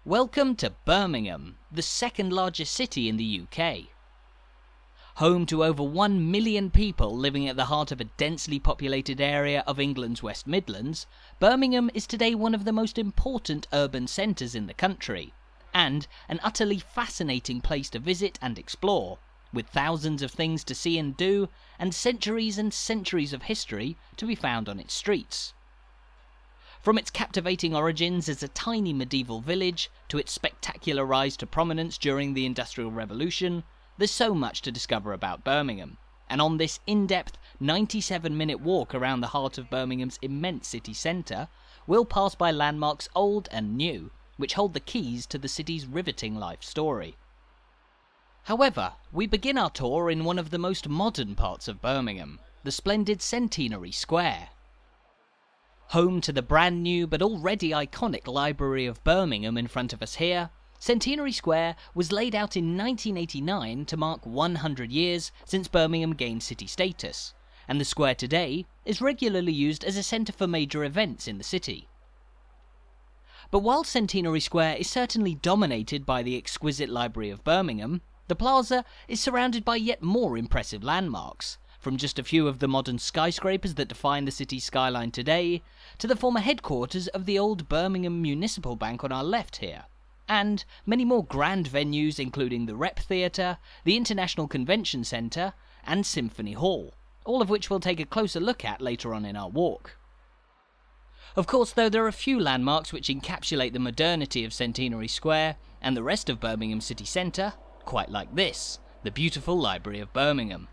Welcome to Birmingham, the second largest city in the UK. Home to over 1 million people living at the heart of a densely populated area of England's West Midlands, Birmingham is today one of the most important urban centres in the country, and an utterly fascinating place to visit and explore, with thousands of things to see and do, and centuries of history to be found on its streets. From its captivating origins as a tiny medieval village, to its spectacular rise to prominence during the Industrial Revolution, there's so much to discover about Birmingham, and on this in-depth 97-minute walk around the heart of Birmingham's immense city centre, we'll pass by landmarks old and new, which hold the keys to the city's riveting life story. However, we begin our tour in one of the most modern parts of Birmingham, the splendid Centenary Square. Home to the brand new but already iconic Library of Birmingham in front of us here, Centenary Square was laid out in 1989 to mark 100 years since Birmingham gained city status, and the square today is regularly used as a centre for major events in the city. But while Centenary Square is certainly dominated by the exquisite Library of Birmingham, the plaza is surrounded by yet more impressive landmarks, from just a few of the modern skyscrapers that define the city's skyline today, to the former headquarters of the old Birmingham Municipal Bank on our left here, and many more grand venues including the Rep Theatre, the International Convention Centre, and Symphony Hall, all of which we'll take a closer look at later on in our walk. Of course, though, there are a few landmarks which encapsulate the modernity of Centenary Square and the rest of Birmingham city centre, quite like this, the beautiful Library of Birmingham.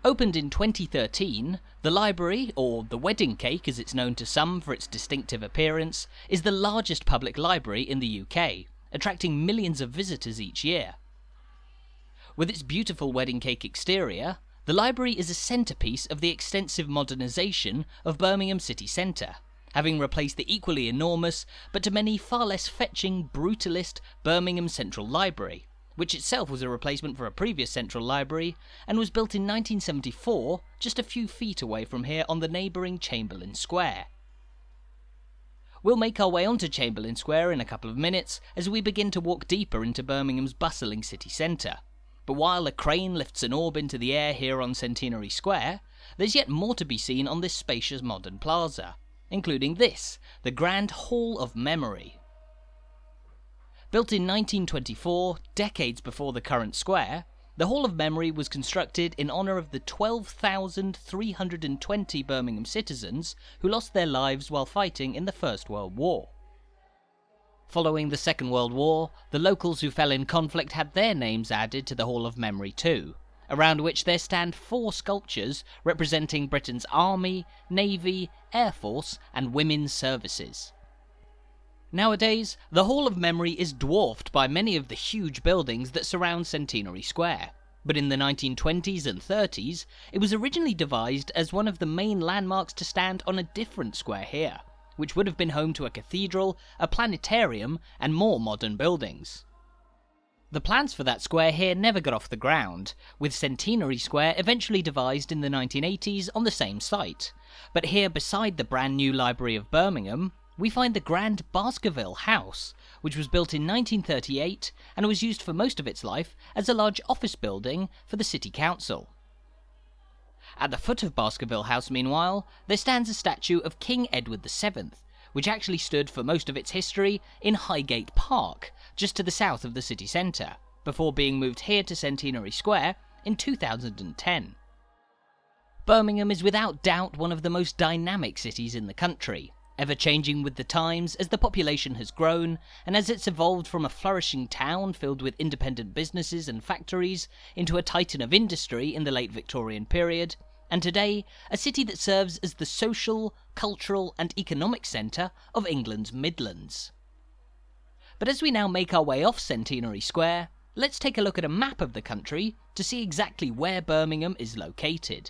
Opened in 2013, the library, or the wedding cake as it's known to some for its distinctive appearance, is the largest public library in the UK, attracting millions of visitors each year. With its beautiful wedding cake exterior, the library is a centrepiece of the extensive modernisation of Birmingham city centre, having replaced the equally enormous, but to many far less fetching, brutalist Birmingham Central Library, which itself was a replacement for a previous central library, and was built in 1974, just a few feet away from here on the neighbouring Chamberlain Square. We'll make our way onto Chamberlain Square in a couple of minutes as we begin to walk deeper into Birmingham's bustling city centre. But while a crane lifts an orb into the air here on Centenary Square, there's yet more to be seen on this spacious modern plaza, including this, the Grand Hall of Memory. Built in 1924, decades before the current square, the Hall of Memory was constructed in honour of the 12,320 Birmingham citizens who lost their lives while fighting in the First World War. Following the Second World War, the locals who fell in conflict had their names added to the Hall of Memory too, around which there stand 4 sculptures representing Britain's Army, Navy, Air Force and Women's Services. Nowadays, the Hall of Memory is dwarfed by many of the huge buildings that surround Centenary Square, but in the 1920s and 30s, it was originally devised as one of the main landmarks to stand on a different square here, which would have been home to a cathedral, a planetarium, and more modern buildings. The plans for that square here never got off the ground, with Centenary Square eventually devised in the 1980s on the same site, but here beside the brand new Library of Birmingham, we find the Grand Baskerville House, which was built in 1938 and was used for most of its life as a large office building for the City Council. At the foot of Baskerville House, meanwhile, there stands a statue of King Edward VII, which actually stood for most of its history in Highgate Park, just to the south of the city centre, before being moved here to Centenary Square in 2010. Birmingham is without doubt one of the most dynamic cities in the country, ever changing with the times as the population has grown, and as it's evolved from a flourishing town filled with independent businesses and factories into a titan of industry in the late Victorian period, and today a city that serves as the social, cultural and economic centre of England's Midlands. But as we now make our way off Centenary Square, let's take a look at a map of the country to see exactly where Birmingham is located.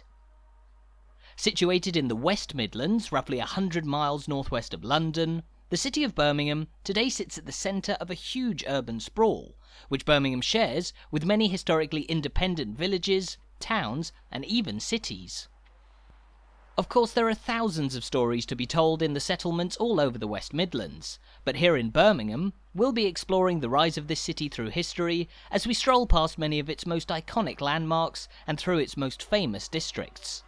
Situated in the West Midlands, roughly 100 miles northwest of London, the city of Birmingham today sits at the centre of a huge urban sprawl, which Birmingham shares with many historically independent villages, towns, and even cities. Of course, there are thousands of stories to be told in the settlements all over the West Midlands, but here in Birmingham, we'll be exploring the rise of this city through history as we stroll past many of its most iconic landmarks and through its most famous districts.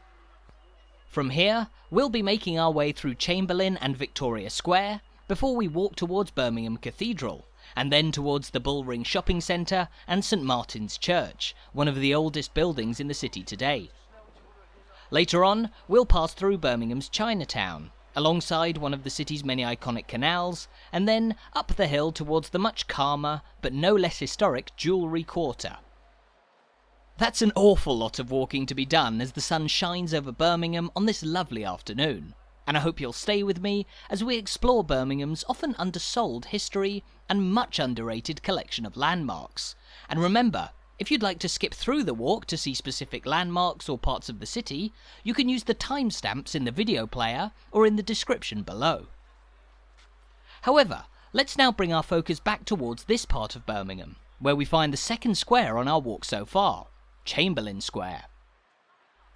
From here, we'll be making our way through Chamberlain and Victoria Square before we walk towards Birmingham Cathedral, and then towards the Bull Ring Shopping Centre and St Martin's Church, one of the oldest buildings in the city today. Later on, we'll pass through Birmingham's Chinatown, alongside one of the city's many iconic canals, and then up the hill towards the much calmer, but no less historic Jewellery Quarter. That's an awful lot of walking to be done as the sun shines over Birmingham on this lovely afternoon, and I hope you'll stay with me as we explore Birmingham's often undersold history and much underrated collection of landmarks. And remember, if you'd like to skip through the walk to see specific landmarks or parts of the city, you can use the timestamps in the video player or in the description below. However, let's now bring our focus back towards this part of Birmingham, where we find the second square on our walk so far, Chamberlain Square.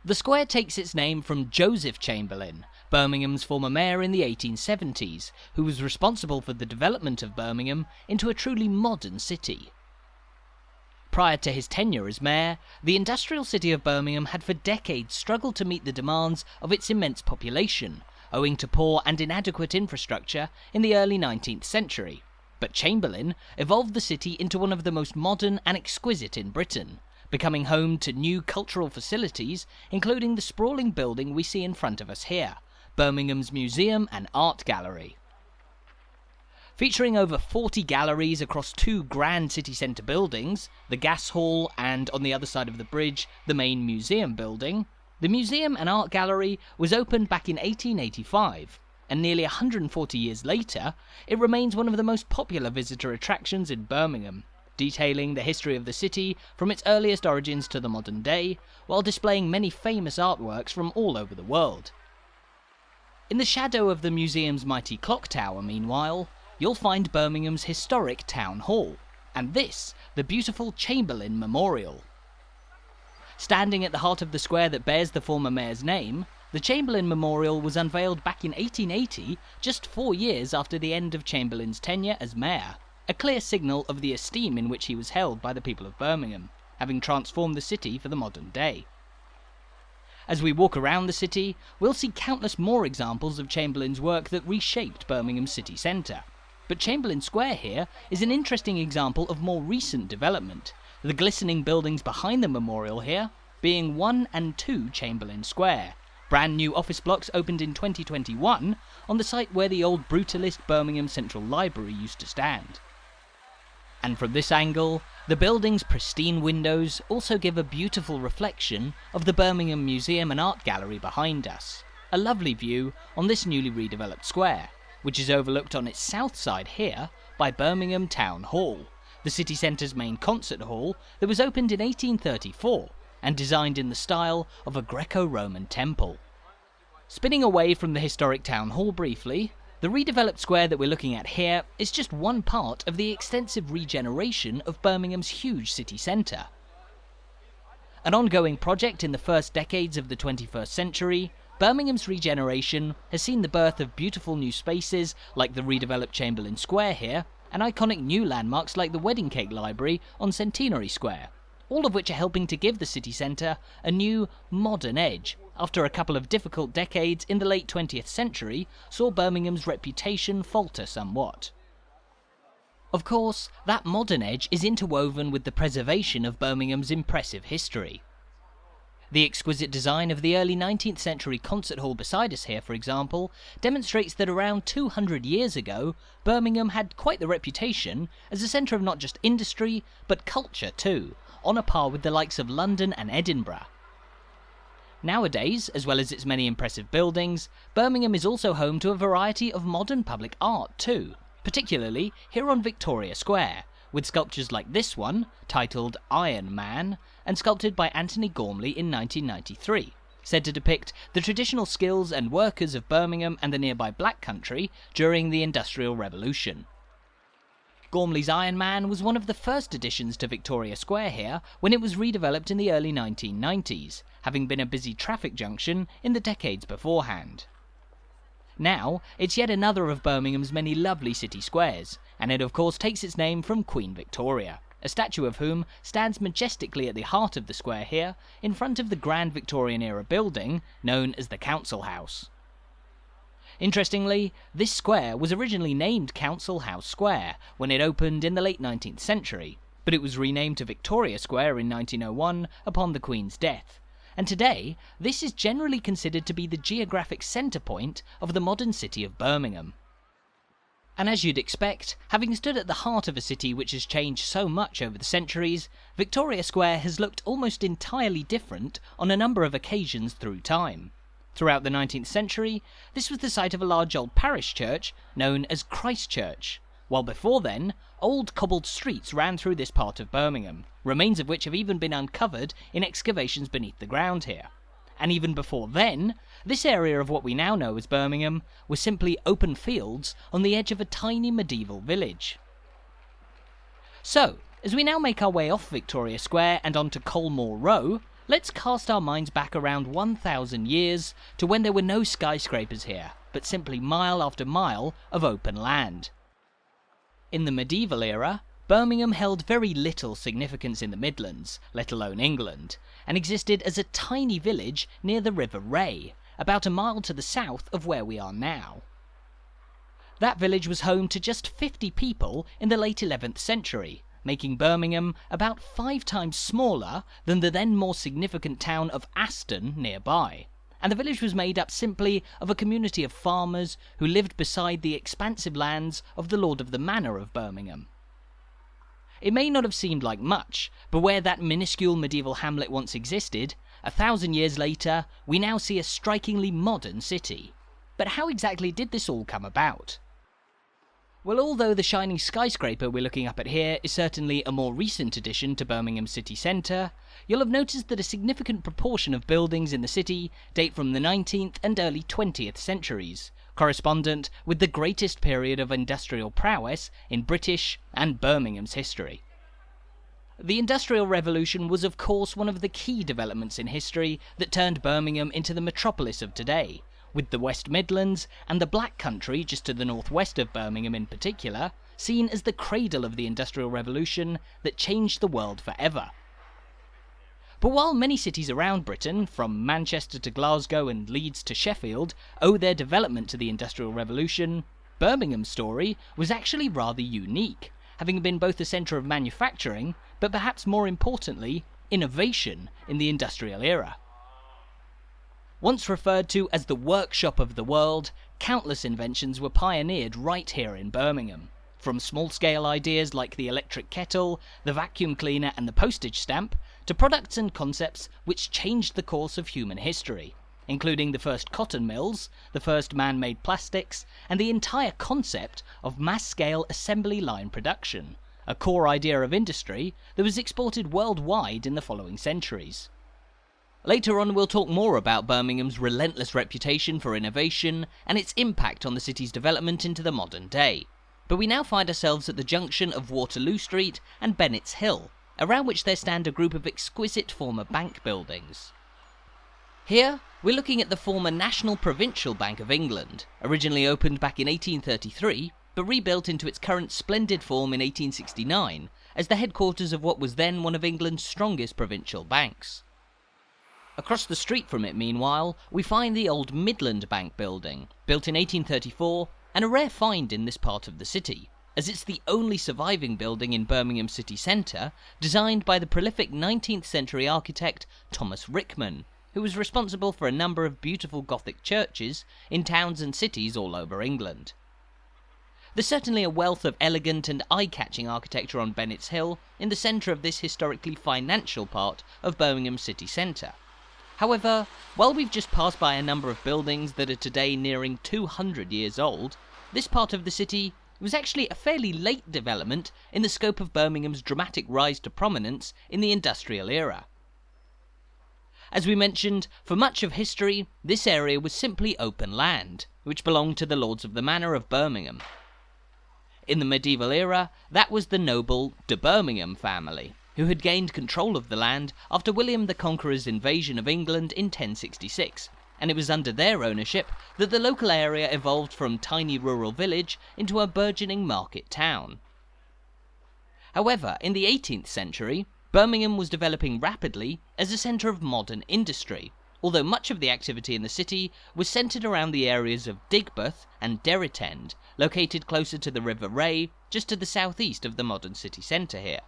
The square takes its name from Joseph Chamberlain, Birmingham's former mayor in the 1870s, who was responsible for the development of Birmingham into a truly modern city. Prior to his tenure as mayor, the industrial city of Birmingham had for decades struggled to meet the demands of its immense population, owing to poor and inadequate infrastructure in the early 19th century. But Chamberlain evolved the city into one of the most modern and exquisite in Britain, becoming home to new cultural facilities, including the sprawling building we see in front of us here, Birmingham's Museum and Art Gallery. Featuring over 40 galleries across two grand city centre buildings, the Gas Hall and, on the other side of the bridge, the main museum building, the Museum and Art Gallery was opened back in 1885, and nearly 140 years later, it remains one of the most popular visitor attractions in Birmingham, detailing the history of the city from its earliest origins to the modern day, while displaying many famous artworks from all over the world. In the shadow of the museum's mighty clock tower, meanwhile, you'll find Birmingham's historic Town Hall, and this, the beautiful Chamberlain Memorial. Standing at the heart of the square that bears the former mayor's name, the Chamberlain Memorial was unveiled back in 1880, just 4 years after the end of Chamberlain's tenure as mayor, a clear signal of the esteem in which he was held by the people of Birmingham, having transformed the city for the modern day. As we walk around the city, we'll see countless more examples of Chamberlain's work that reshaped Birmingham's city centre. But Chamberlain Square here is an interesting example of more recent development, the glistening buildings behind the memorial here being 1 and 2 Chamberlain Square, brand new office blocks opened in 2021 on the site where the old brutalist Birmingham Central Library used to stand. And from this angle, the building's pristine windows also give a beautiful reflection of the Birmingham Museum and Art Gallery behind us, a lovely view on this newly redeveloped square, which is overlooked on its south side here by Birmingham Town Hall, the city centre's main concert hall that was opened in 1834 and designed in the style of a Greco-Roman temple. Spinning away from the historic Town Hall briefly, the redeveloped square that we're looking at here is just one part of the extensive regeneration of Birmingham's huge city centre. An ongoing project in the first decades of the 21st century, Birmingham's regeneration has seen the birth of beautiful new spaces like the redeveloped Chamberlain Square here, and iconic new landmarks like the Wedding Cake Library on Centenary Square, all of which are helping to give the city centre a new, modern edge, after a couple of difficult decades in the late 20th century saw Birmingham's reputation falter somewhat. Of course, that modern edge is interwoven with the preservation of Birmingham's impressive history. The exquisite design of the early 19th century concert hall beside us here, for example, demonstrates that around 200 years ago, Birmingham had quite the reputation as a centre of not just industry, but culture too, on a par with the likes of London and Edinburgh. Nowadays, as well as its many impressive buildings, Birmingham is also home to a variety of modern public art too, particularly here on Victoria Square, with sculptures like this one, titled Iron Man, and sculpted by Anthony Gormley in 1993, said to depict the traditional skills and workers of Birmingham and the nearby Black Country during the Industrial Revolution. Gormley's Iron Man was one of the first additions to Victoria Square here when it was redeveloped in the early 1990s, having been a busy traffic junction in the decades beforehand. Now, it's yet another of Birmingham's many lovely city squares, and it of course takes its name from Queen Victoria, a statue of whom stands majestically at the heart of the square here, in front of the grand Victorian-era building known as the Council House. Interestingly, this square was originally named Council House Square when it opened in the late 19th century, but it was renamed to Victoria Square in 1901 upon the Queen's death, and today this is generally considered to be the geographic centre point of the modern city of Birmingham. And as you'd expect, having stood at the heart of a city which has changed so much over the centuries, Victoria Square has looked almost entirely different on a number of occasions through time. Throughout the 19th century, this was the site of a large old parish church known as Christ Church, while before then, old cobbled streets ran through this part of Birmingham, remains of which have even been uncovered in excavations beneath the ground here. And even before then, this area of what we now know as Birmingham was simply open fields on the edge of a tiny medieval village. So, as we now make our way off Victoria Square and onto Colmore Row, let's cast our minds back around 1,000 years to when there were no skyscrapers here, but simply mile after mile of open land. In the medieval era, Birmingham held very little significance in the Midlands, let alone England, and existed as a tiny village near the River Ray, about a mile to the south of where we are now. That village was home to just 50 people in the late 11th century, making Birmingham about 5 times smaller than the then more significant town of Aston nearby, and the village was made up simply of a community of farmers who lived beside the expansive lands of the Lord of the Manor of Birmingham. It may not have seemed like much, but where that minuscule medieval hamlet once existed, 1,000 years later, we now see a strikingly modern city. But how exactly did this all come about? Well, although the shining skyscraper we're looking up at here is certainly a more recent addition to Birmingham city centre, you'll have noticed that a significant proportion of buildings in the city date from the 19th and early 20th centuries, correspondent with the greatest period of industrial prowess in British and Birmingham's history. The Industrial Revolution was of course one of the key developments in history that turned Birmingham into the metropolis of today, with the West Midlands and the Black Country just to the northwest of Birmingham in particular, seen as the cradle of the Industrial Revolution that changed the world forever. But while many cities around Britain, from Manchester to Glasgow and Leeds to Sheffield, owe their development to the Industrial Revolution, Birmingham's story was actually rather unique, having been both a centre of manufacturing, but perhaps more importantly, innovation in the industrial era. Once referred to as the workshop of the world, countless inventions were pioneered right here in Birmingham. From small-scale ideas like the electric kettle, the vacuum cleaner and the postage stamp, to products and concepts which changed the course of human history, including the first cotton mills, the first man-made plastics, and the entire concept of mass-scale assembly line production, a core idea of industry that was exported worldwide in the following centuries. Later on we'll talk more about Birmingham's relentless reputation for innovation and its impact on the city's development into the modern day. But we now find ourselves at the junction of Waterloo Street and Bennetts Hill, around which there stand a group of exquisite former bank buildings. Here, we're looking at the former National Provincial Bank of England, originally opened back in 1833, but rebuilt into its current splendid form in 1869, as the headquarters of what was then one of England's strongest provincial banks. Across the street from it, meanwhile, we find the old Midland Bank building, built in 1834, and a rare find in this part of the city, as it's the only surviving building in Birmingham city centre, designed by the prolific 19th century architect Thomas Rickman, who was responsible for a number of beautiful Gothic churches in towns and cities all over England. There's certainly a wealth of elegant and eye-catching architecture on Bennetts Hill in the centre of this historically financial part of Birmingham city centre. However, while we've just passed by a number of buildings that are today nearing 200 years old, this part of the city was actually a fairly late development in the scope of Birmingham's dramatic rise to prominence in the industrial era. As we mentioned, for much of history, this area was simply open land, which belonged to the Lords of the Manor of Birmingham. In the medieval era, that was the noble de Birmingham family, who had gained control of the land after William the Conqueror's invasion of England in 1066, and it was under their ownership that the local area evolved from tiny rural village into a burgeoning market town. However, in the 18th century, Birmingham was developing rapidly as a centre of modern industry, although much of the activity in the city was centred around the areas of Digbeth and Derrytend, located closer to the River Ray, just to the southeast of the modern city centre here.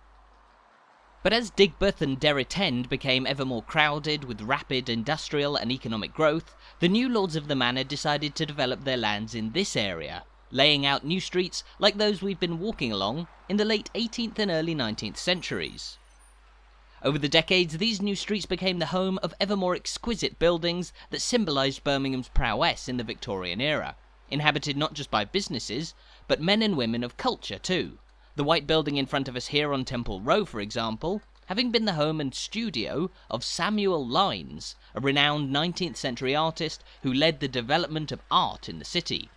But as Digbeth and Derrytend became ever more crowded with rapid industrial and economic growth, the new lords of the manor decided to develop their lands in this area, laying out new streets like those we've been walking along in the late 18th and early 19th centuries. Over the decades, these new streets became the home of ever more exquisite buildings that symbolised Birmingham's prowess in the Victorian era, inhabited not just by businesses, but men and women of culture too. The white building in front of us here on Temple Row, for example, having been the home and studio of Samuel Lynes, a renowned 19th century artist who led the development of art in the city.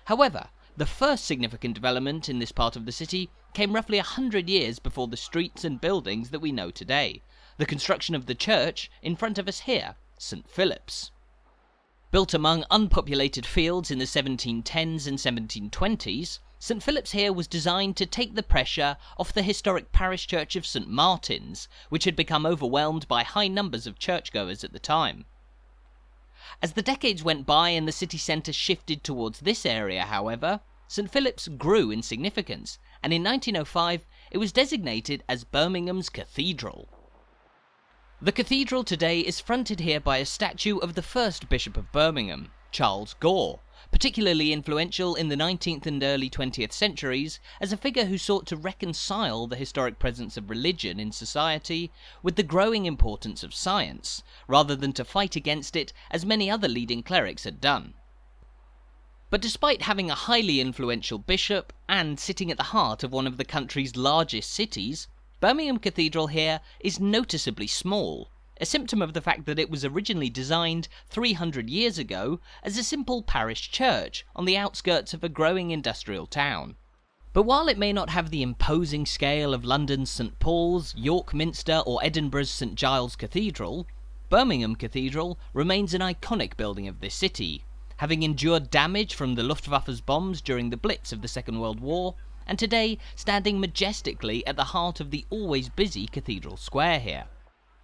However, the first significant development in this part of the city came roughly 100 years before the streets and buildings that we know today, the construction of the church in front of us here, St. Philip's. Built among unpopulated fields in the 1710s and 1720s, St. Philip's here was designed to take the pressure off the historic parish church of St. Martin's, which had become overwhelmed by high numbers of churchgoers at the time. As the decades went by and the city centre shifted towards this area, however, St. Philip's grew in significance, and in 1905 it was designated as Birmingham's Cathedral. The cathedral today is fronted here by a statue of the first Bishop of Birmingham, Charles Gore, particularly influential in the 19th and early 20th centuries as a figure who sought to reconcile the historic presence of religion in society with the growing importance of science, rather than to fight against it as many other leading clerics had done. But despite having a highly influential bishop and sitting at the heart of one of the country's largest cities, Birmingham Cathedral here is noticeably small, a symptom of the fact that it was originally designed 300 years ago as a simple parish church on the outskirts of a growing industrial town. But while it may not have the imposing scale of London's St. Paul's, York Minster or Edinburgh's St. Giles Cathedral, Birmingham Cathedral remains an iconic building of this city, having endured damage from the Luftwaffe's bombs during the Blitz of the Second World War, and today standing majestically at the heart of the always busy Cathedral Square here.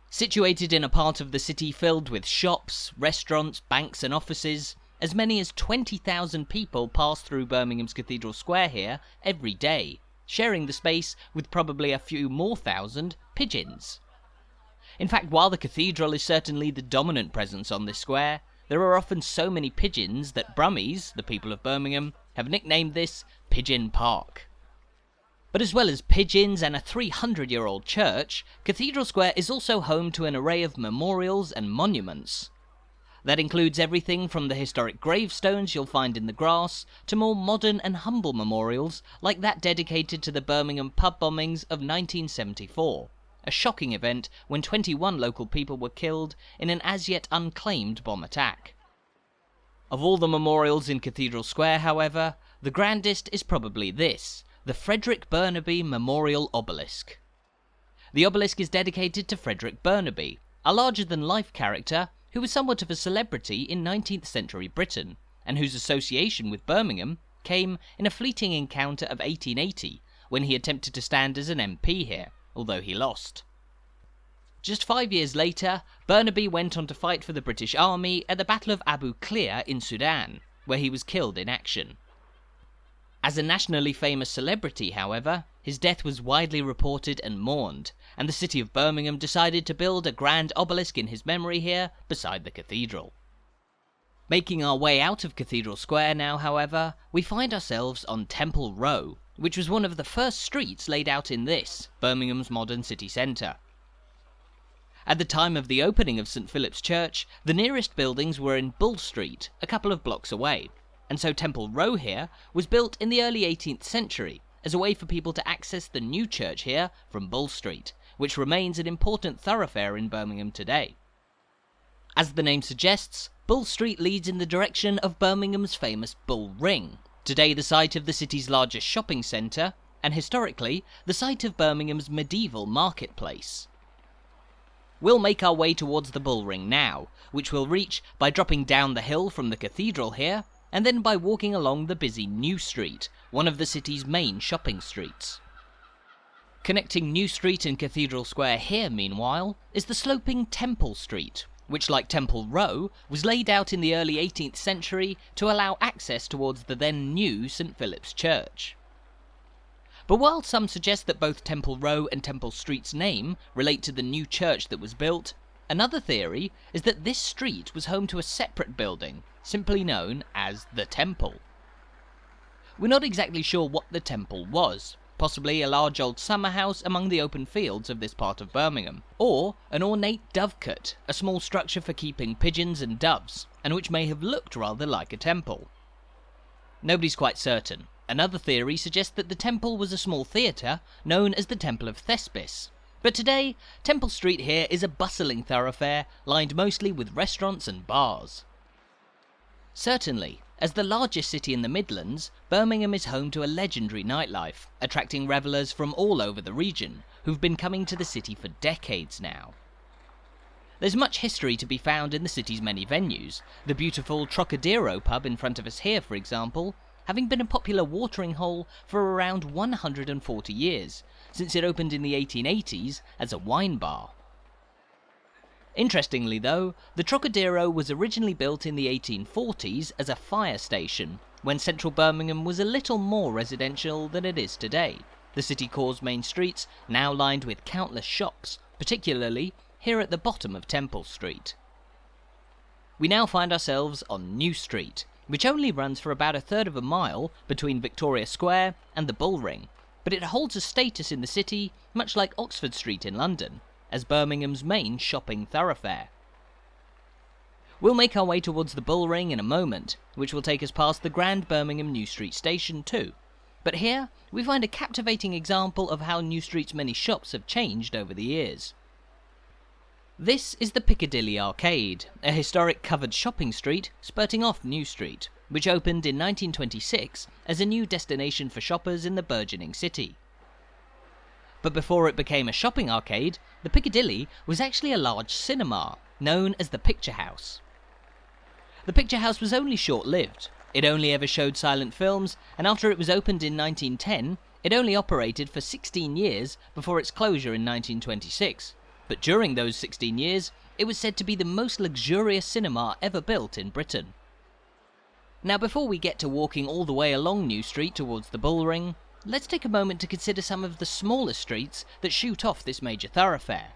Situated in a part of the city filled with shops, restaurants, banks and offices, as many as 20,000 people pass through Birmingham's Cathedral Square here every day, sharing the space with probably a few more thousand pigeons. In fact, while the cathedral is certainly the dominant presence on this square, there are often so many pigeons that Brummies, the people of Birmingham, have nicknamed this Pigeon Park. But as well as pigeons and a 300-year-old church, Cathedral Square is also home to an array of memorials and monuments. That includes everything from the historic gravestones you'll find in the grass, to more modern and humble memorials like that dedicated to the Birmingham pub bombings of 1974, a shocking event when 21 local people were killed in an as yet unclaimed bomb attack. Of all the memorials in Cathedral Square, however, the grandest is probably this, the Frederick Burnaby Memorial Obelisk. The obelisk is dedicated to Frederick Burnaby, a larger-than-life character who was somewhat of a celebrity in 19th century Britain, and whose association with Birmingham came in a fleeting encounter of 1880, when he attempted to stand as an MP here, although he lost. Just 5 years later, Burnaby went on to fight for the British Army at the Battle of Abu Klea in Sudan, where he was killed in action. As a nationally famous celebrity, however, his death was widely reported and mourned, and the city of Birmingham decided to build a grand obelisk in his memory here beside the cathedral. Making our way out of Cathedral Square now, however, we find ourselves on Temple Row, which was one of the first streets laid out in this, Birmingham's modern city centre. At the time of the opening of St. Philip's Church, the nearest buildings were in Bull Street, a couple of blocks away, and so Temple Row here was built in the early 18th century as a way for people to access the new church here from Bull Street, which remains an important thoroughfare in Birmingham today. As the name suggests, Bull Street leads in the direction of Birmingham's famous Bull Ring, today the site of the city's largest shopping centre, and historically the site of Birmingham's medieval marketplace. We'll make our way towards the Bull Ring now, which we'll reach by dropping down the hill from the cathedral here, and then by walking along the busy New Street, one of the city's main shopping streets. Connecting New Street and Cathedral Square here, meanwhile, is the sloping Temple Street, which, like Temple Row, was laid out in the early 18th century to allow access towards the then new St Philip's Church. But while some suggest that both Temple Row and Temple Street's name relate to the new church that was built, another theory is that this street was home to a separate building, simply known as the Temple. We're not exactly sure what the Temple was, possibly a large old summer house among the open fields of this part of Birmingham, or an ornate dovecote, a small structure for keeping pigeons and doves, and which may have looked rather like a temple. Nobody's quite certain. Another theory suggests that the temple was a small theatre known as the Temple of Thespis. But today, Temple Street here is a bustling thoroughfare lined mostly with restaurants and bars. Certainly, as the largest city in the Midlands, Birmingham is home to a legendary nightlife, attracting revellers from all over the region, who've been coming to the city for decades now. There's much history to be found in the city's many venues, the beautiful Trocadero pub in front of us here, for example, having been a popular watering hole for around 140 years, since it opened in the 1880s as a wine bar. Interestingly though, the Trocadero was originally built in the 1840s as a fire station, when central Birmingham was a little more residential than it is today, the city core's main streets now lined with countless shops, particularly here at the bottom of Temple Street. We now find ourselves on New Street, which only runs for about a third of a mile between Victoria Square and the Bull Ring, but it holds a status in the city much like Oxford Street in London, as Birmingham's main shopping thoroughfare. We'll make our way towards the Bull Ring in a moment, which will take us past the Grand Birmingham New Street station too, but here we find a captivating example of how New Street's many shops have changed over the years. This is the Piccadilly Arcade, a historic covered shopping street spurting off New Street, which opened in 1926 as a new destination for shoppers in the burgeoning city. But before it became a shopping arcade, the Piccadilly was actually a large cinema, known as the Picture House. The Picture House was only short-lived. It only ever showed silent films, and after it was opened in 1910, it only operated for 16 years before its closure in 1926. But during those 16 years, it was said to be the most luxurious cinema ever built in Britain. Now before we get to walking all the way along New Street towards the Bull Ring, let's take a moment to consider some of the smaller streets that shoot off this major thoroughfare.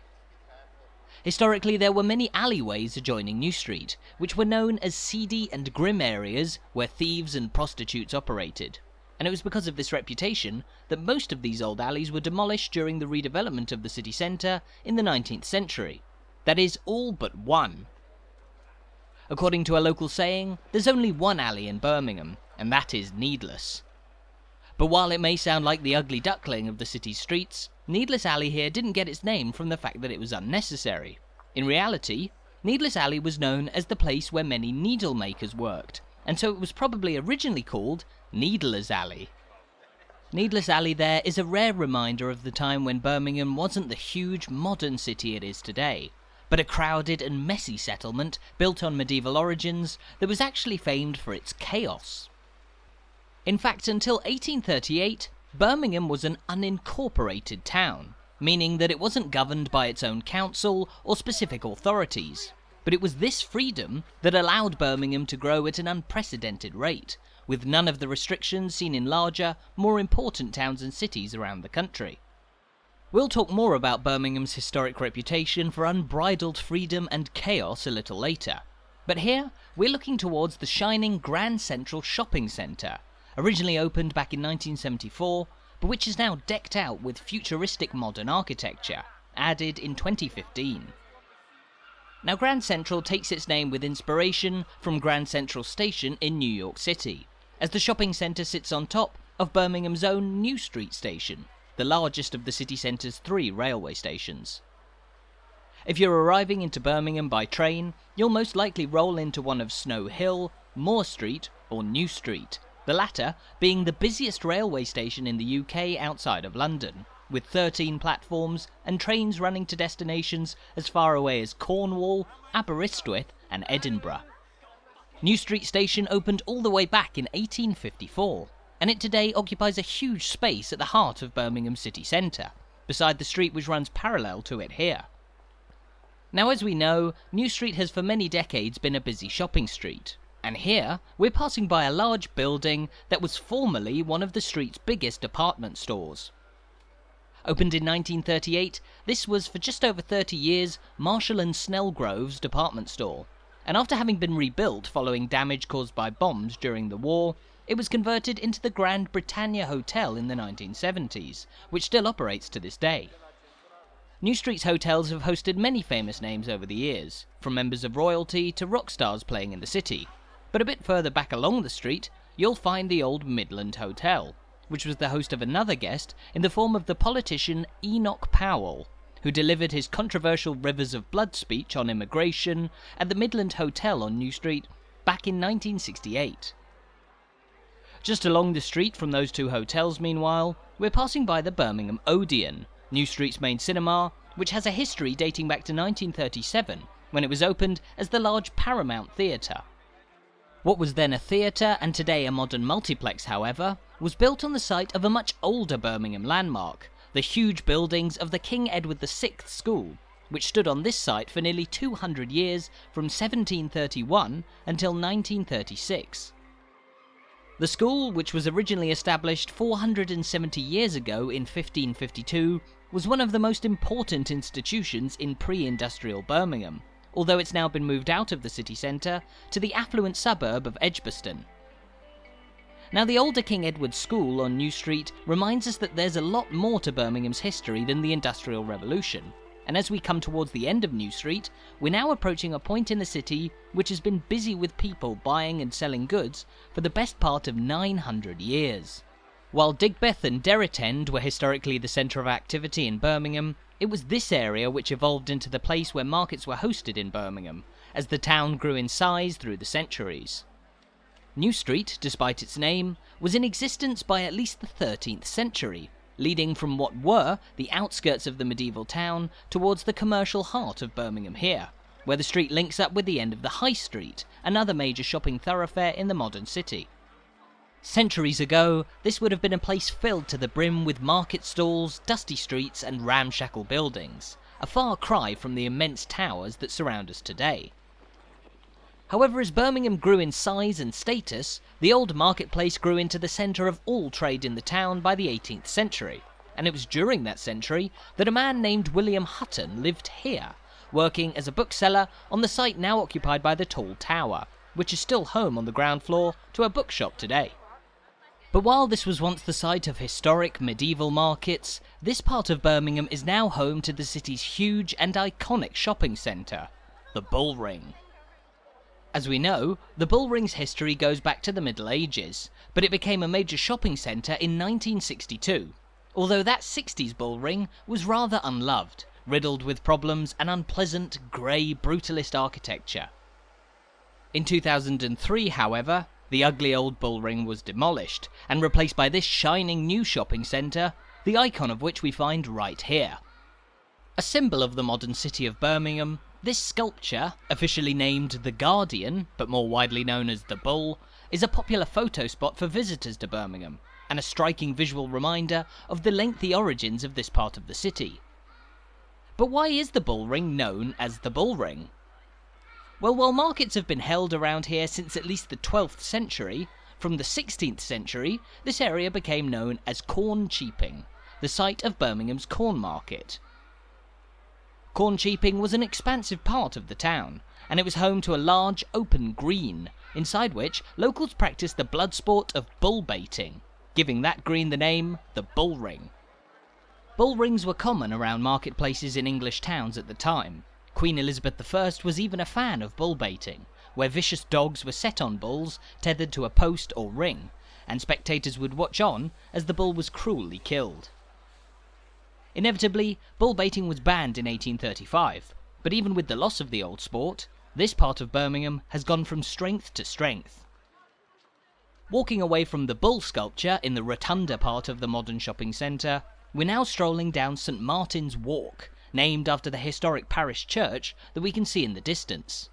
Historically, there were many alleyways adjoining New Street, which were known as seedy and grim areas where thieves and prostitutes operated. And it was because of this reputation that most of these old alleys were demolished during the redevelopment of the city centre in the 19th century. That is, all but one. According to a local saying, there's only one alley in Birmingham, and that is Needless. But while it may sound like the ugly duckling of the city's streets, Needless Alley here didn't get its name from the fact that it was unnecessary. In reality, Needless Alley was known as the place where many needle makers worked, and so it was probably originally called Needler's Alley. Needless Alley there is a rare reminder of the time when Birmingham wasn't the huge modern city it is today, but a crowded and messy settlement built on medieval origins that was actually famed for its chaos. In fact, until 1838, Birmingham was an unincorporated town, meaning that it wasn't governed by its own council or specific authorities. But it was this freedom that allowed Birmingham to grow at an unprecedented rate, with none of the restrictions seen in larger, more important towns and cities around the country. We'll talk more about Birmingham's historic reputation for unbridled freedom and chaos a little later, but here we're looking towards the shining Grand Central Shopping Centre, originally opened back in 1974, but which is now decked out with futuristic modern architecture, added in 2015. Now Grand Central takes its name with inspiration from Grand Central Station in New York City, as the shopping centre sits on top of Birmingham's own New Street Station, the largest of the city centre's 3 railway stations. If you're arriving into Birmingham by train, you'll most likely roll into one of Snow Hill, Moore Street or New Street, the latter being the busiest railway station in the UK outside of London, with 13 platforms and trains running to destinations as far away as Cornwall, Aberystwyth and Edinburgh. New Street Station opened all the way back in 1854, and it today occupies a huge space at the heart of Birmingham city centre, beside the street which runs parallel to it here. Now, as we know, New Street has for many decades been a busy shopping street, and here we're passing by a large building that was formerly one of the street's biggest department stores. Opened in 1938, this was for just over 30 years Marshall and Snellgrove's department store, and after having been rebuilt following damage caused by bombs during the war, it was converted into the Grand Britannia Hotel in the 1970s, which still operates to this day. New Street's hotels have hosted many famous names over the years, from members of royalty to rock stars playing in the city, but a bit further back along the street, you'll find the old Midland Hotel, which was the host of another guest in the form of the politician Enoch Powell, who delivered his controversial Rivers of Blood speech on immigration at the Midland Hotel on New Street back in 1968. Just along the street from those two hotels, meanwhile, we're passing by the Birmingham Odeon, New Street's main cinema, which has a history dating back to 1937, when it was opened as the large Paramount Theatre. What was then a theatre and today a modern multiplex, however, was built on the site of a much older Birmingham landmark, the huge buildings of the King Edward VI School, which stood on this site for nearly 200 years from 1731 until 1936. The school, which was originally established 470 years ago in 1552, was one of the most important institutions in pre-industrial Birmingham, although it's now been moved out of the city centre to the affluent suburb of Edgbaston. Now, the older King Edward School on New Street reminds us that there's a lot more to Birmingham's history than the Industrial Revolution, and as we come towards the end of New Street, we're now approaching a point in the city which has been busy with people buying and selling goods for the best part of 900 years. While Digbeth and Derritend were historically the centre of activity in Birmingham, it was this area which evolved into the place where markets were hosted in Birmingham, as the town grew in size through the centuries. New Street, despite its name, was in existence by at least the 13th century, leading from what were the outskirts of the medieval town towards the commercial heart of Birmingham here, where the street links up with the end of the High Street, another major shopping thoroughfare in the modern city. Centuries ago, this would have been a place filled to the brim with market stalls, dusty streets and ramshackle buildings, a far cry from the immense towers that surround us today. However, as Birmingham grew in size and status, the old marketplace grew into the centre of all trade in the town by the 18th century, and it was during that century that a man named William Hutton lived here, working as a bookseller on the site now occupied by the Tall Tower, which is still home on the ground floor to a bookshop today. But while this was once the site of historic medieval markets, this part of Birmingham is now home to the city's huge and iconic shopping centre, the Bull Ring. As we know, the Bull Ring's history goes back to the Middle Ages, but it became a major shopping centre in 1962, although that 60s Bull Ring was rather unloved, riddled with problems and unpleasant, grey, brutalist architecture. In 2003, however, the ugly old Bull Ring was demolished and replaced by this shining new shopping centre, the icon of which we find right here. A symbol of the modern city of Birmingham, this sculpture, officially named The Guardian, but more widely known as the Bull, is a popular photo spot for visitors to Birmingham, and a striking visual reminder of the lengthy origins of this part of the city. But why is the Bull Ring known as the Bull Ring? Well, while markets have been held around here since at least the 12th century, from the 16th century, this area became known as Corn Cheaping, the site of Birmingham's Corn Market. Corn Cheaping was an expansive part of the town, and it was home to a large open green, inside which locals practiced the blood sport of bull baiting, giving that green the name the Bull Ring. Bull rings were common around marketplaces in English towns at the time. Queen Elizabeth I was even a fan of bull baiting, where vicious dogs were set on bulls tethered to a post or ring, and spectators would watch on as the bull was cruelly killed. Inevitably, bull baiting was banned in 1835, but even with the loss of the old sport, this part of Birmingham has gone from strength to strength. Walking away from the Bull sculpture in the rotunda part of the modern shopping centre, we're now strolling down St Martin's Walk, named after the historic parish church that we can see in the distance.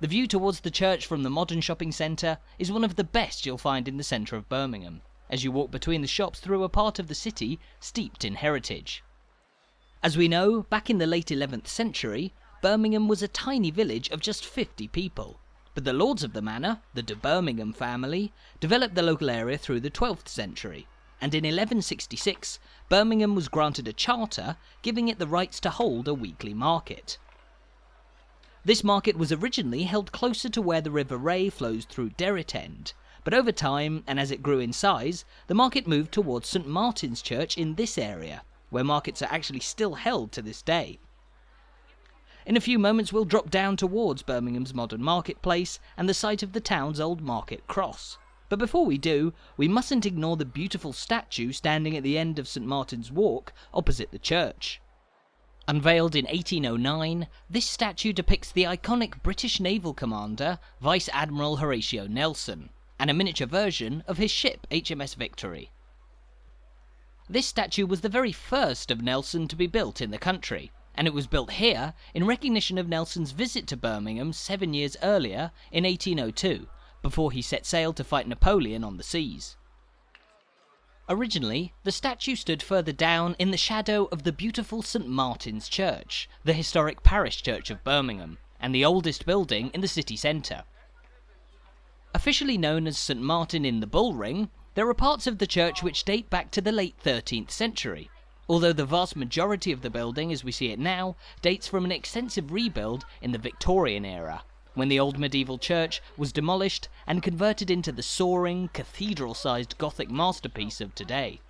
The view towards the church from the modern shopping centre is one of the best you'll find in the centre of Birmingham, as you walk between the shops through a part of the city steeped in heritage. As we know, back in the late 11th century, Birmingham was a tiny village of just 50 people, but the lords of the manor, the de Birmingham family, developed the local area through the 12th century, and in 1166, Birmingham was granted a charter giving it the rights to hold a weekly market. This market was originally held closer to where the River Ray flows through Derrit End, but over time, and as it grew in size, the market moved towards St Martin's Church in this area, where markets are actually still held to this day. In a few moments we'll drop down towards Birmingham's modern marketplace and the site of the town's old market cross. But before we do, we mustn't ignore the beautiful statue standing at the end of St Martin's Walk opposite the church. Unveiled in 1809, this statue depicts the iconic British naval commander, Vice Admiral Horatio Nelson, and a miniature version of his ship HMS Victory. This statue was the very first of Nelson to be built in the country, and it was built here in recognition of Nelson's visit to Birmingham 7 years earlier in 1802, before he set sail to fight Napoleon on the seas. Originally, the statue stood further down in the shadow of the beautiful St Martin's Church, the historic parish church of Birmingham, and the oldest building in the city centre. Officially known as St Martin in the Bull Ring, there are parts of the church which date back to the late 13th century, although the vast majority of the building as we see it now dates from an extensive rebuild in the Victorian era, when the old medieval church was demolished and converted into the soaring, cathedral-sized Gothic masterpiece of today.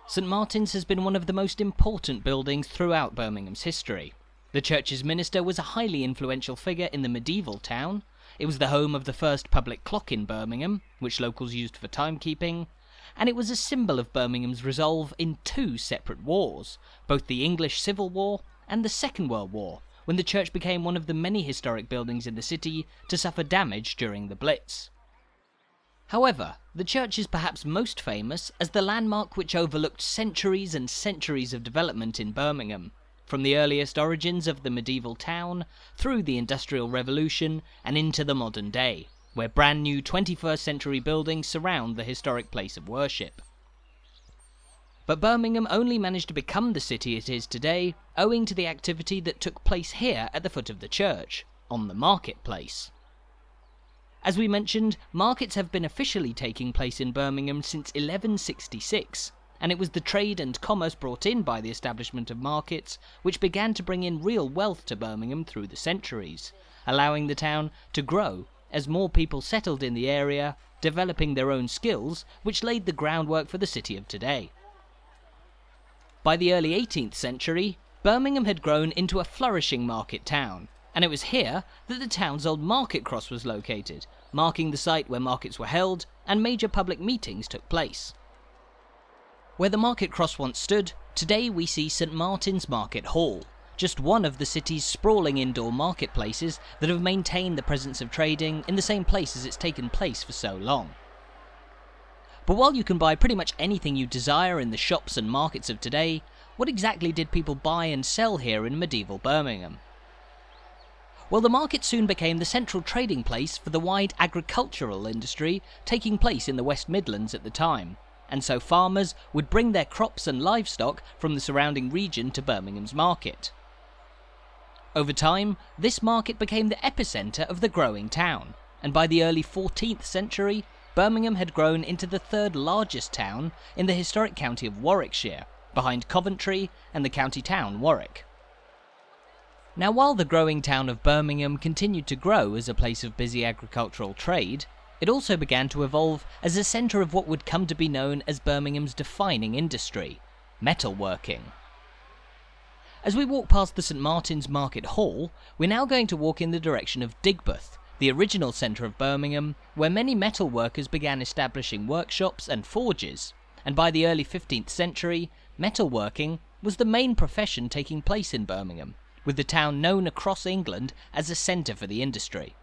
St Martin's has been one of the most important buildings throughout Birmingham's history. The church's minister was a highly influential figure in the medieval town. It was the home of the first public clock in Birmingham, which locals used for timekeeping, and it was a symbol of Birmingham's resolve in two separate wars, both the English Civil War and the Second World War, when the church became one of the many historic buildings in the city to suffer damage during the Blitz. However, the church is perhaps most famous as the landmark which overlooked centuries and centuries of development in Birmingham, from the earliest origins of the medieval town, through the Industrial Revolution and into the modern day, where brand new 21st century buildings surround the historic place of worship. But Birmingham only managed to become the city it is today owing to the activity that took place here at the foot of the church, on the marketplace. As we mentioned, markets have been officially taking place in Birmingham since 1166, and it was the trade and commerce brought in by the establishment of markets which began to bring in real wealth to Birmingham through the centuries, allowing the town to grow as more people settled in the area, developing their own skills, which laid the groundwork for the city of today. By the early 18th century, Birmingham had grown into a flourishing market town, and it was here that the town's old market cross was located, marking the site where markets were held and major public meetings took place. Where the market cross once stood, today we see St Martin's Market Hall, just one of the city's sprawling indoor marketplaces that have maintained the presence of trading in the same place as it's taken place for so long. But while you can buy pretty much anything you desire in the shops and markets of today, what exactly did people buy and sell here in medieval Birmingham? Well, the market soon became the central trading place for the wide agricultural industry taking place in the West Midlands at the time, and so farmers would bring their crops and livestock from the surrounding region to Birmingham's market. Over time, this market became the epicentre of the growing town, and by the early 14th century, Birmingham had grown into the third largest town in the historic county of Warwickshire, behind Coventry and the county town Warwick. Now, while the growing town of Birmingham continued to grow as a place of busy agricultural trade, it also began to evolve as a centre of what would come to be known as Birmingham's defining industry, metalworking. As we walk past the St Martin's Market Hall, we're now going to walk in the direction of Digbeth, the original centre of Birmingham, where many metal workers began establishing workshops and forges, and by the early 15th century, metalworking was the main profession taking place in Birmingham, with the town known across England as a centre for the industry.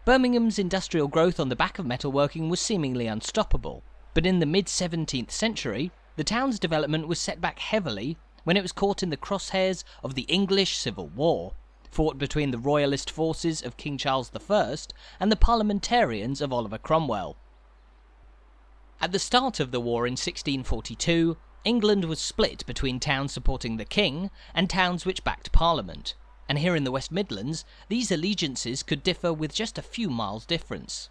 Birmingham's industrial growth on the back of metalworking was seemingly unstoppable, but in the mid-17th century, the town's development was set back heavily when it was caught in the crosshairs of the English Civil War, fought between the royalist forces of King Charles I and the parliamentarians of Oliver Cromwell. At the start of the war in 1642, England was split between towns supporting the king and towns which backed Parliament, and here in the West Midlands, these allegiances could differ with just a few miles difference.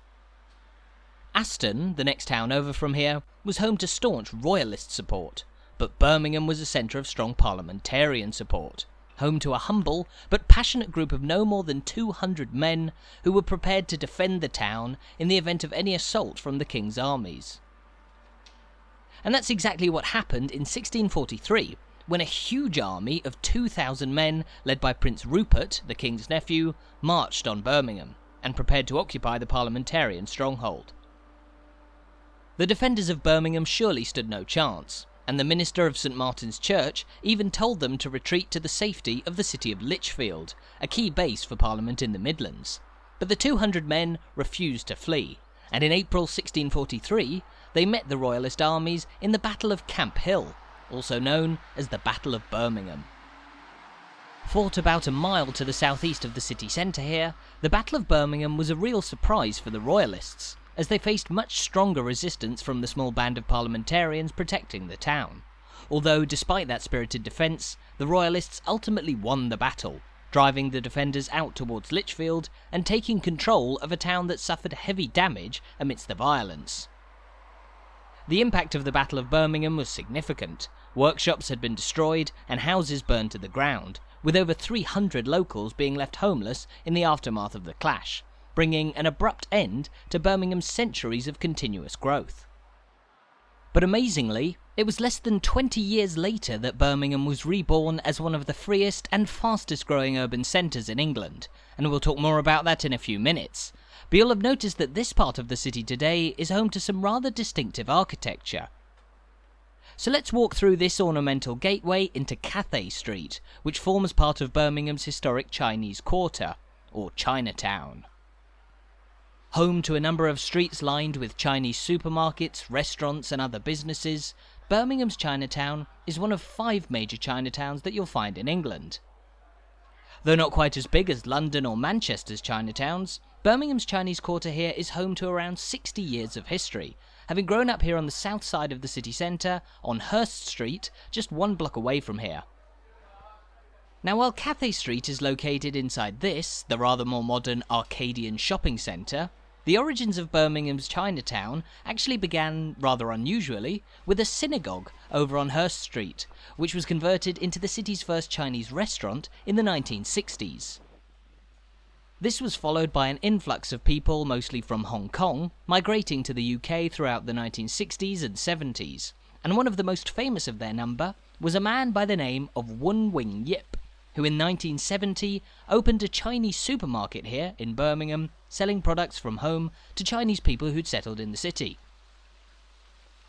Aston, the next town over from here, was home to staunch royalist support, but Birmingham was a centre of strong parliamentarian support, home to a humble but passionate group of no more than 200 men who were prepared to defend the town in the event of any assault from the king's armies. And that's exactly what happened in 1643, when a huge army of 2,000 men, led by Prince Rupert, the king's nephew, marched on Birmingham, and prepared to occupy the parliamentarian stronghold. The defenders of Birmingham surely stood no chance, and the minister of St Martin's Church even told them to retreat to the safety of the city of Lichfield, a key base for Parliament in the Midlands. But the 200 men refused to flee, and in April 1643 they met the royalist armies in the Battle of Camp Hill, also known as the Battle of Birmingham. Fought about a mile to the southeast of the city centre here, the Battle of Birmingham was a real surprise for the royalists, as they faced much stronger resistance from the small band of parliamentarians protecting the town. Although, despite that spirited defence, the royalists ultimately won the battle, driving the defenders out towards Lichfield and taking control of a town that suffered heavy damage amidst the violence. The impact of the Battle of Birmingham was significant. Workshops had been destroyed and houses burned to the ground, with over 300 locals being left homeless in the aftermath of the clash, bringing an abrupt end to Birmingham's centuries of continuous growth. But amazingly, it was less than 20 years later that Birmingham was reborn as one of the freest and fastest growing urban centres in England, and we'll talk more about that in a few minutes. But you'll have noticed that this part of the city today is home to some rather distinctive architecture. So let's walk through this ornamental gateway into Cathay Street, which forms part of Birmingham's historic Chinese Quarter, or Chinatown. Home to a number of streets lined with Chinese supermarkets, restaurants and other businesses, Birmingham's Chinatown is one of 5 major Chinatowns that you'll find in England. Though not quite as big as London or Manchester's Chinatowns, Birmingham's Chinese Quarter here is home to around 60 years of history, having grown up here on the south side of the city centre, on Hurst Street, just 1 block away from here. Now, while Cathay Street is located inside this, the rather more modern Arcadian shopping centre, the origins of Birmingham's Chinatown actually began, rather unusually, with a synagogue over on Hurst Street, which was converted into the city's first Chinese restaurant in the 1960s. This was followed by an influx of people, mostly from Hong Kong, migrating to the UK throughout the 1960s and 70s, and one of the most famous of their number was a man by the name of Wun Wing Yip, who in 1970 opened a Chinese supermarket here in Birmingham, selling products from home to Chinese people who'd settled in the city.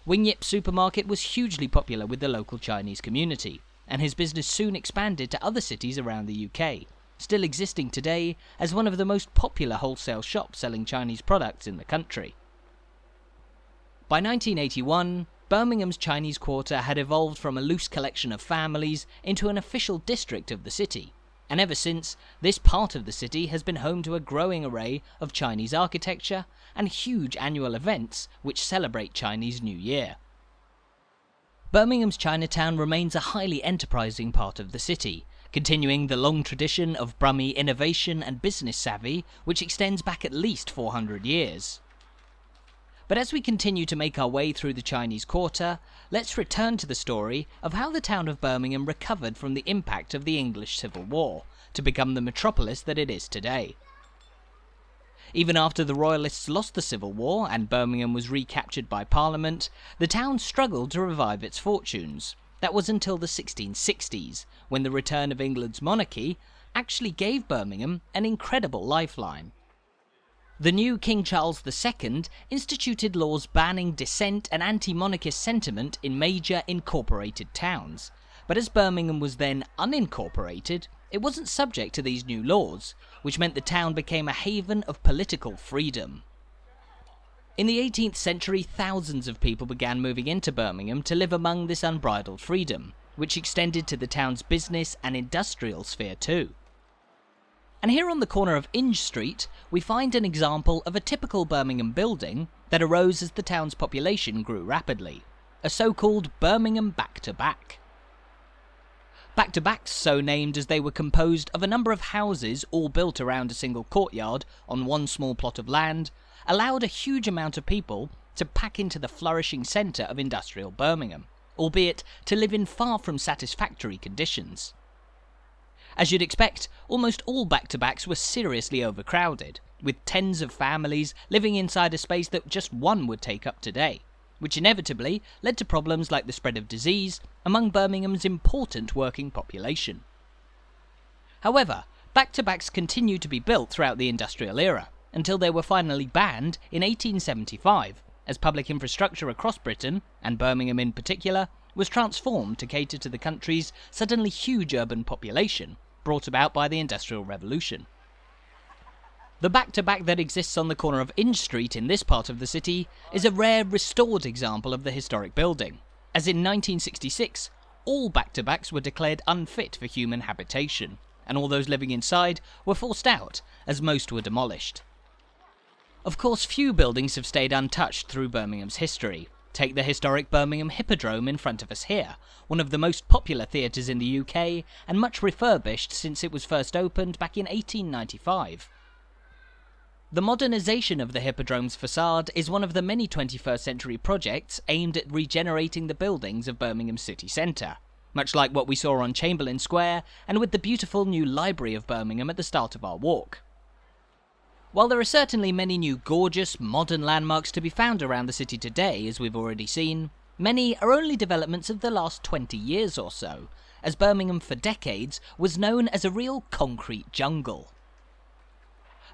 Wing Yip's supermarket was hugely popular with the local Chinese community, and his business soon expanded to other cities around the UK, still existing today as one of the most popular wholesale shops selling Chinese products in the country. By 1981, Birmingham's Chinese Quarter had evolved from a loose collection of families into an official district of the city, and ever since, this part of the city has been home to a growing array of Chinese architecture and huge annual events which celebrate Chinese New Year. Birmingham's Chinatown remains a highly enterprising part of the city, continuing the long tradition of Brummie innovation and business savvy which extends back at least 400 years. But as we continue to make our way through the Chinese Quarter, let's return to the story of how the town of Birmingham recovered from the impact of the English Civil War to become the metropolis that it is today. Even after the Royalists lost the Civil War and Birmingham was recaptured by Parliament, the town struggled to revive its fortunes. That was until the 1660s, when the return of England's monarchy actually gave Birmingham an incredible lifeline. The new King Charles II instituted laws banning dissent and anti-monarchist sentiment in major incorporated towns, but as Birmingham was then unincorporated, it wasn't subject to these new laws, which meant the town became a haven of political freedom. In the 18th century, thousands of people began moving into Birmingham to live among this unbridled freedom, which extended to the town's business and industrial sphere too. And here on the corner of Inge Street, we find an example of a typical Birmingham building that arose as the town's population grew rapidly, a so-called Birmingham Back-to-Back. Back-to-Backs, so named as they were composed of a number of houses all built around a single courtyard on one small plot of land, allowed a huge amount of people to pack into the flourishing centre of industrial Birmingham, albeit to live in far from satisfactory conditions. As you'd expect, almost all back-to-backs were seriously overcrowded, with tens of families living inside a space that just one would take up today, which inevitably led to problems like the spread of disease among Birmingham's important working population. However, back-to-backs continued to be built throughout the industrial era, until they were finally banned in 1875, as public infrastructure across Britain, and Birmingham in particular, was transformed to cater to the country's suddenly huge urban population, brought about by the Industrial Revolution. The back-to-back that exists on the corner of Inge Street in this part of the city is a rare restored example of the historic building, as in 1966, all back-to-backs were declared unfit for human habitation, and all those living inside were forced out, as most were demolished. Of course, few buildings have stayed untouched through Birmingham's history. Take the historic Birmingham Hippodrome in front of us here, one of the most popular theatres in the UK, and much refurbished since it was first opened back in 1895. The modernisation of the Hippodrome's facade is one of the many 21st century projects aimed at regenerating the buildings of Birmingham city centre, much like what we saw on Chamberlain Square and with the beautiful new Library of Birmingham at the start of our walk. While there are certainly many new gorgeous, modern landmarks to be found around the city today, as we've already seen, many are only developments of the last 20 years or so, as Birmingham for decades was known as a real concrete jungle.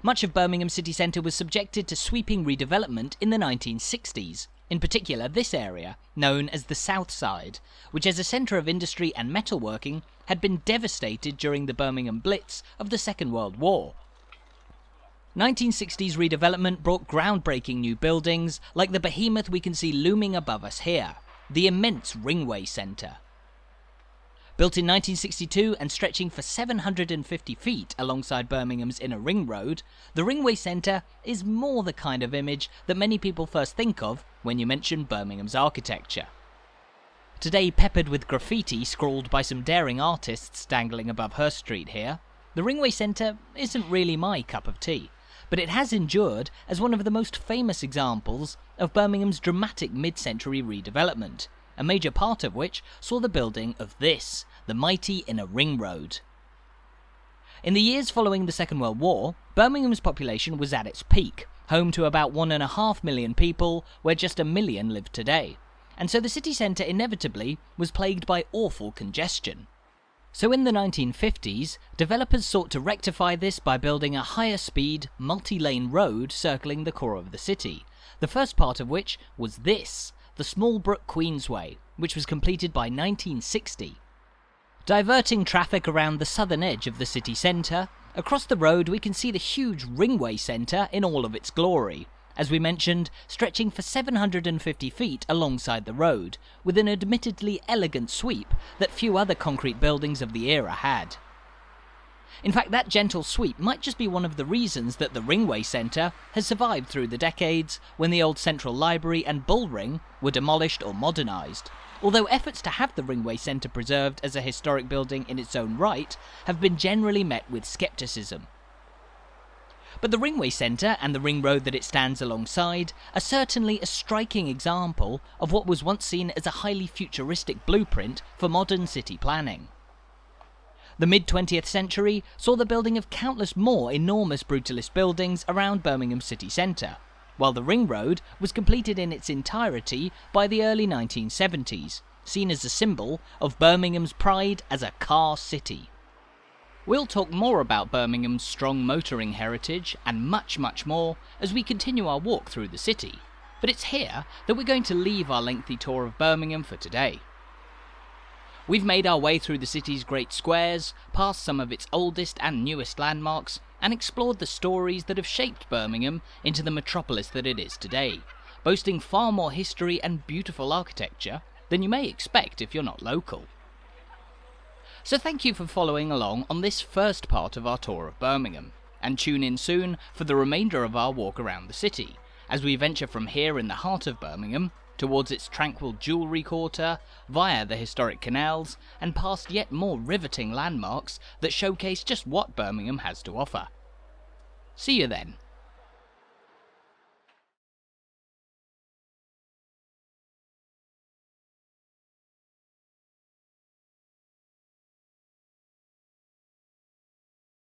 Much of Birmingham city centre was subjected to sweeping redevelopment in the 1960s, in particular this area, known as the South Side, which as a centre of industry and metalworking had been devastated during the Birmingham Blitz of the Second World War. 1960s redevelopment brought groundbreaking new buildings like the behemoth we can see looming above us here, the immense Ringway Centre. Built in 1962 and stretching for 750 feet alongside Birmingham's inner ring road, the Ringway Centre is more the kind of image that many people first think of when you mention Birmingham's architecture. Today peppered with graffiti scrawled by some daring artists dangling above Hurst Street here, the Ringway Centre isn't really my cup of tea, but it has endured as one of the most famous examples of Birmingham's dramatic mid-century redevelopment, a major part of which saw the building of this, the mighty inner ring road. In the years following the Second World War, Birmingham's population was at its peak, home to about 1.5 million people, where just 1 million live today, and so the city centre inevitably was plagued by awful congestion. So in the 1950s, developers sought to rectify this by building a higher speed, multi-lane road circling the core of the city, the first part of which was this, the Smallbrook Queensway, which was completed by 1960. Diverting traffic around the southern edge of the city centre, across the road we can see the huge Ringway Centre in all of its glory, as we mentioned, stretching for 750 feet alongside the road, with an admittedly elegant sweep that few other concrete buildings of the era had. In fact, that gentle sweep might just be one of the reasons that the Ringway Centre has survived through the decades when the old Central Library and Bull Ring were demolished or modernised, although efforts to have the Ringway Centre preserved as a historic building in its own right have been generally met with scepticism. But the Ringway Centre and the ring road that it stands alongside are certainly a striking example of what was once seen as a highly futuristic blueprint for modern city planning. The mid-20th century saw the building of countless more enormous brutalist buildings around Birmingham city centre, while the ring road was completed in its entirety by the early 1970s, seen as a symbol of Birmingham's pride as a car city. We'll talk more about Birmingham's strong motoring heritage and much, much more as we continue our walk through the city, but it's here that we're going to leave our lengthy tour of Birmingham for today. We've made our way through the city's great squares, past some of its oldest and newest landmarks, and explored the stories that have shaped Birmingham into the metropolis that it is today, boasting far more history and beautiful architecture than you may expect if you're not local. So thank you for following along on this first part of our tour of Birmingham, and tune in soon for the remainder of our walk around the city, as we venture from here in the heart of Birmingham, towards its tranquil jewellery quarter, via the historic canals, and past yet more riveting landmarks that showcase just what Birmingham has to offer. See you then.